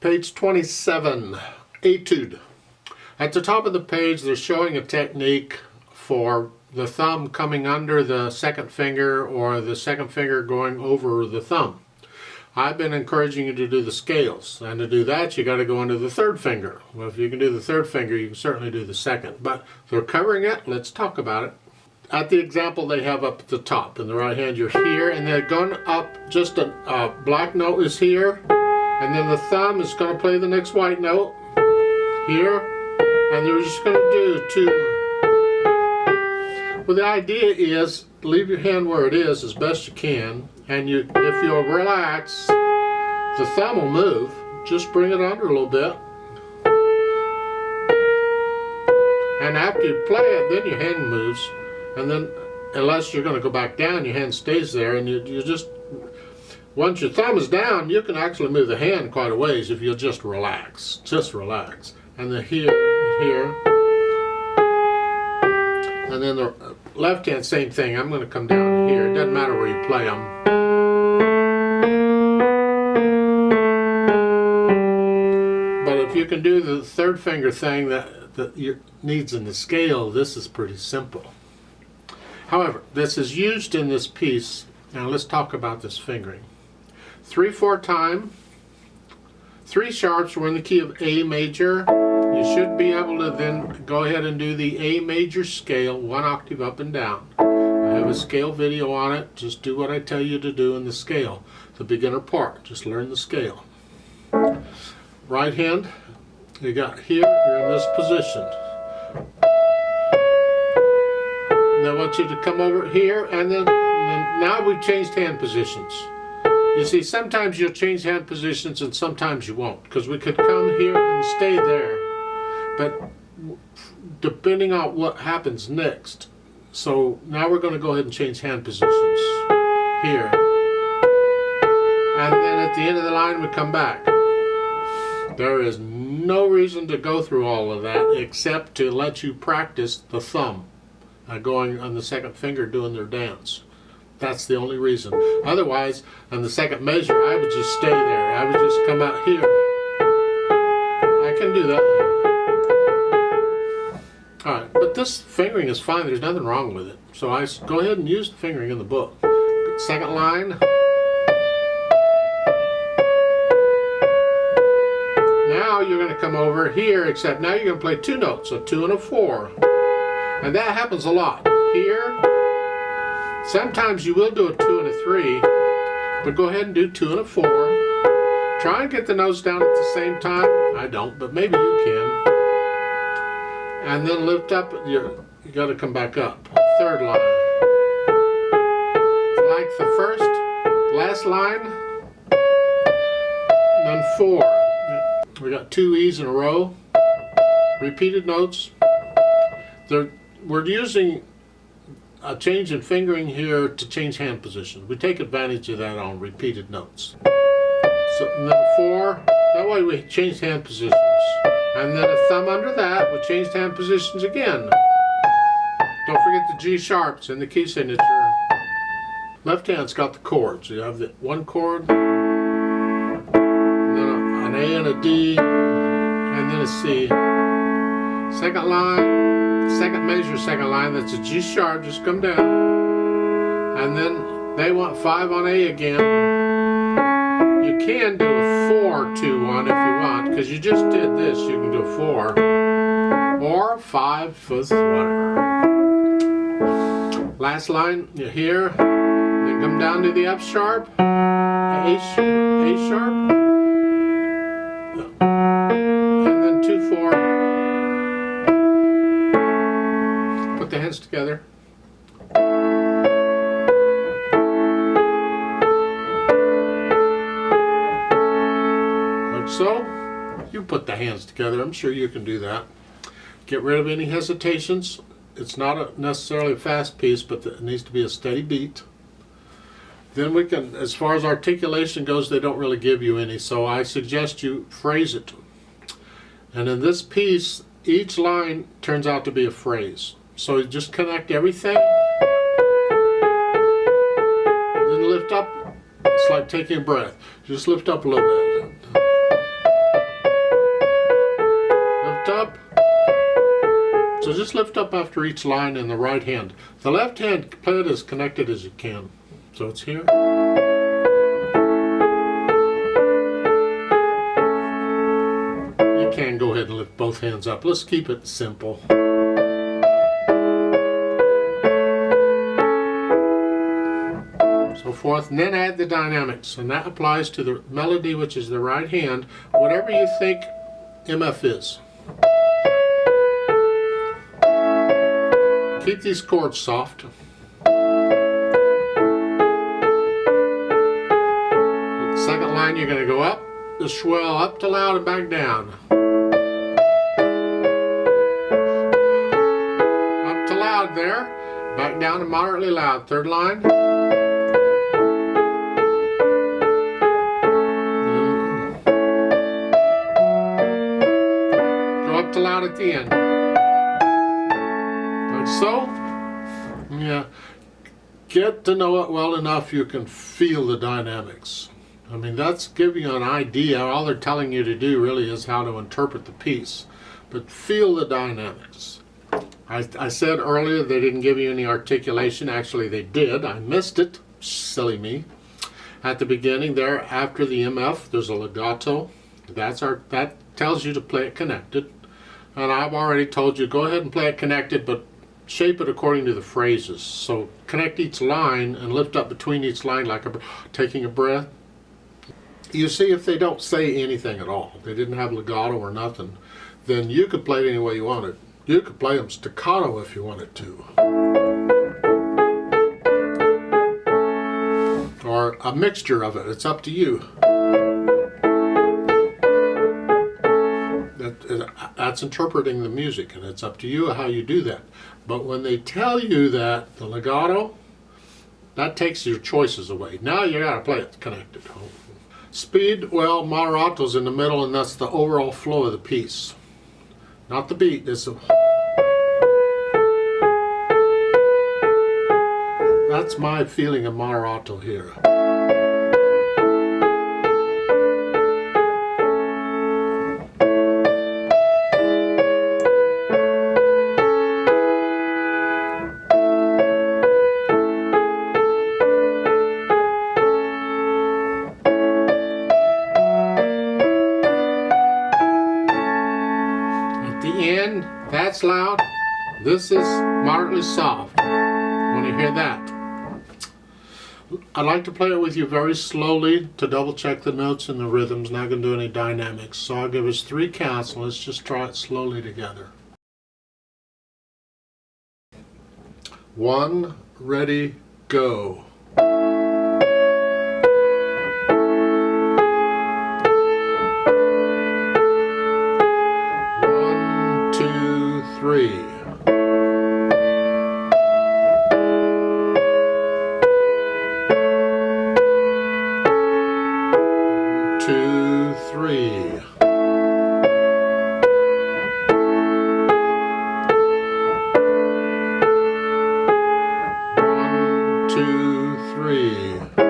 Page 27, Etude. At the top of the page, they're showing a technique for the thumb coming under the second finger or the second finger going over the thumb. I've been encouraging you to do the scales, and to do that you got to go under the third finger. Well, if you can do the third finger, you can certainly do the second, but they're covering it. Let's talk about it. At the example they have up at the top, in the right hand you're here, and they're going up, just a black note is here, and then the thumb is going to play the next white note here, and they're just going to do two. Well, the idea is leave your hand where it is as best you can, and if you'll relax, the thumb will move. Just bring it under a little bit, and after you play it, then your hand moves, and then unless you're going to go back down, your hand stays there, and you just, once your thumb is down, you can actually move the hand quite a ways if you'll just relax. Just relax. And then here, and then the left hand, same thing. I'm going to come down here. It doesn't matter where you play them. But if you can do the third finger thing that needs in the scale, this is pretty simple. However, this is used in this piece. Now let's talk about this fingering. 3/4 time, 3 sharps. We're in the key of A major. You should be able to then go ahead and do the A major scale, 1 octave up and down. I have a scale video on it. Just do what I tell you to do in the scale. The beginner part, just learn the scale. Right hand, you got here, you're in this position. And I want you to come over here, and then now we've changed hand positions. You see, sometimes you'll change hand positions and sometimes you won't, because we could come here and stay there. But depending on what happens next. So now we're going to go ahead and change hand positions here. And then at the end of the line we come back. There is no reason to go through all of that except to let you practice the thumb going on the second finger doing their dance. That's the only reason. Otherwise, on the second measure, I would just stay there. I would just come out here. I can do that. Alright, but this fingering is fine. There's nothing wrong with it. So I go ahead and use the fingering in the book. Second line. Now you're going to come over here, except now you're going to play 2 notes, a 2 and a 4. And that happens a lot. Here. Sometimes you will do a 2 and a 3, but go ahead and do 2 and a 4. Try and get the notes down at the same time. I don't, but maybe you can. And then lift up, you got to come back up. Third line. Like the first, last line, then 4. We got 2 E's in a row. Repeated notes. We're using a change in fingering here to change hand position. We take advantage of that on repeated notes. So and then 4, that way we changed hand positions. And then a thumb under that, we changed hand positions again. Don't forget the G sharps in the key signature. Left hand's got the chords. You have the 1 chord, and then an A and a D, and then a C. Second line. Second measure, second line, that's a G sharp, just come down. And then they want 5 on A again. You can do a 4-2-1 if you want, because you just did this, you can do a 4. Or 5, 5th, whatever. Last line, you're here, then come down to the F sharp, A sharp, and then 2-4. Put the hands together. Like so. You put the hands together. I'm sure you can do that. Get rid of any hesitations. It's not necessarily a fast piece, but it needs to be a steady beat. Then we can, as far as articulation goes, they don't really give you any, so I suggest you phrase it. And in this piece, each line turns out to be a phrase. So you just connect everything, then lift up. It's like taking a breath. Just lift up a little bit. So just lift up after each line in the right hand. The left hand, play it as connected as you can. So it's here. You can go ahead and lift both hands up. Let's keep it simple. So forth, and then add the dynamics, and that applies to the melody, which is the right hand, whatever you think MF is. Keep these chords soft. The second line, you're going to go up the swell, up to loud and back down. Up to loud there, back down to moderately loud. Third line. Go up to loud at the end. Like so. Yeah. Get to know it well enough you can feel the dynamics. I mean, that's giving you an idea. All they're telling you to do really is how to interpret the piece. But feel the dynamics. I said earlier they didn't give you any articulation. Actually, they did. I missed it. Silly me. At the beginning there, after the MF, there's a legato. That tells you to play it connected. And I've already told you, go ahead and play it connected, but shape it according to the phrases. So connect each line and lift up between each line like taking a breath. You see, if they don't say anything at all, they didn't have legato or nothing, then you could play it any way you wanted. You could play them staccato if you wanted to. Or a mixture of it. It's up to you. That's interpreting the music, and it's up to you how you do that. But when they tell you that, the legato, that takes your choices away. Now you gotta play it connected. Speed, well, moderato's in the middle, and that's the overall flow of the piece. Not the beat, it's that's my feeling of moderato here. That's loud. This is moderately soft. When you hear that, I like to play it with you very slowly to double check the notes and the rhythms. Not going to do any dynamics. So I'll give us 3 counts and let's just try it slowly together. 1, ready, go. 3. 1, 2, 3. 1, 2, 3.